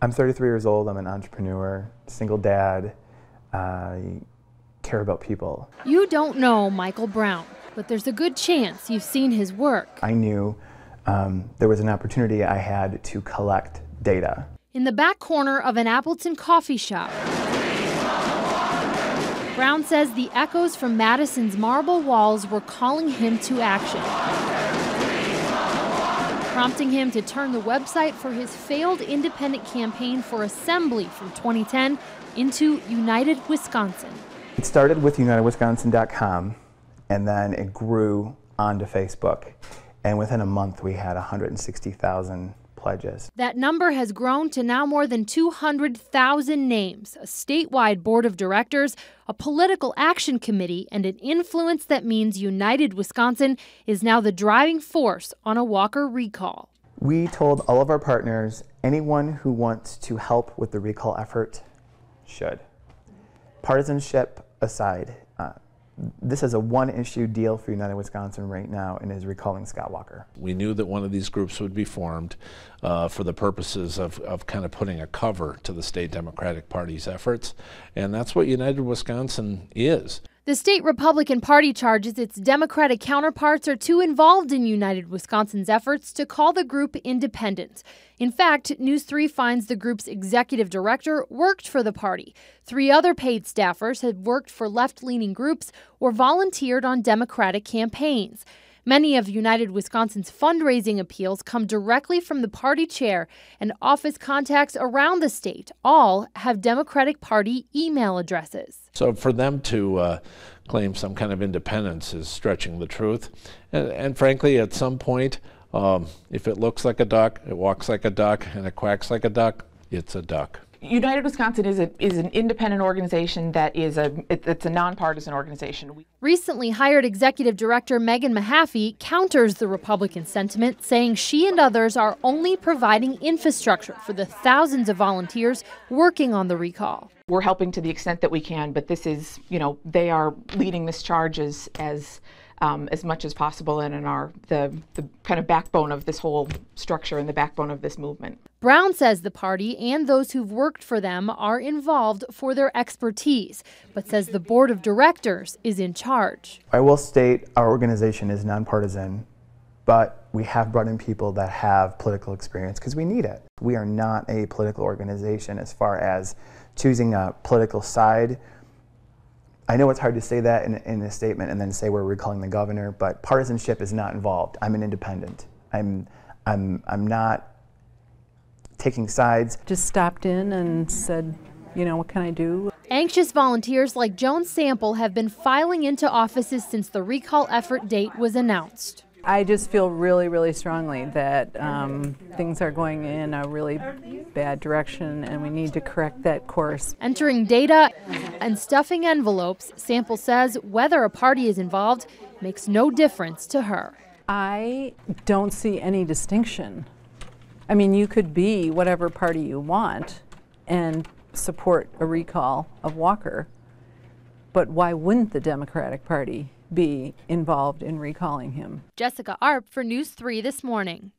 I'm 33 years old, I'm an entrepreneur, single dad, I care about people. You don't know Michael Brown, but there's a good chance you've seen his work. I knew there was an opportunity I had to collect data. In the back corner of an Appleton coffee shop, Brown says the echoes from Madison's marble walls were calling him to action, prompting him to turn the website for his failed independent campaign for assembly from 2010 into United Wisconsin. It started with unitedwisconsin.com, and then it grew onto Facebook. And within a month, we had 160,000 pledges. That number has grown to now more than 200,000 names, a statewide board of directors, a political action committee, and an influence that means United Wisconsin is now the driving force on a Walker recall. We told all of our partners, anyone who wants to help with the recall effort should. Partisanship aside, this is a one-issue deal for United Wisconsin right now, and is recalling Scott Walker. We knew that one of these groups would be formed for the purposes of kind of putting a cover to the state Democratic Party's efforts, and that's what United Wisconsin is. The state Republican Party charges its Democratic counterparts are too involved in United Wisconsin's efforts to call the group independent. In fact, News 3 finds the group's executive director worked for the party. 3 other paid staffers had worked for left-leaning groups or volunteered on Democratic campaigns. Many of United Wisconsin's fundraising appeals come directly from the party chair, and office contacts around the state all have Democratic Party email addresses. So for them to claim some kind of independence is stretching the truth. And frankly, at some point, if it looks like a duck, it walks like a duck, and it quacks like a duck, it's a duck. United Wisconsin is an independent organization that is it's a nonpartisan organization. Recently hired executive director Megan Mahaffey counters the Republican sentiment, saying she and others are only providing infrastructure for the thousands of volunteers working on the recall. We're helping to the extent that we can, but this is, they are leading this charge as much as possible, and are the kind of backbone of this whole structure and the backbone of this movement. Brown says the party and those who've worked for them are involved for their expertise, but says the board of directors is in charge. I will state our organization is nonpartisan, but we have brought in people that have political experience because we need it. We are not a political organization as far as choosing a political side. I know it's hard to say that in a statement and then say we're recalling the governor, but partisanship is not involved. I'm an independent. I'm not taking sides. Just stopped in and said, what can I do? Anxious volunteers like Joan Sample have been filing into offices since the recall effort date was announced. I just feel really, really strongly that things are going in a really bad direction, and we need to correct that course. Entering data and stuffing envelopes, Sample says whether a party is involved makes no difference to her. I don't see any distinction. I mean, you could be whatever party you want and support a recall of Walker, but why wouldn't the Democratic Party be involved in recalling him? Jessica Arp for News 3 this morning.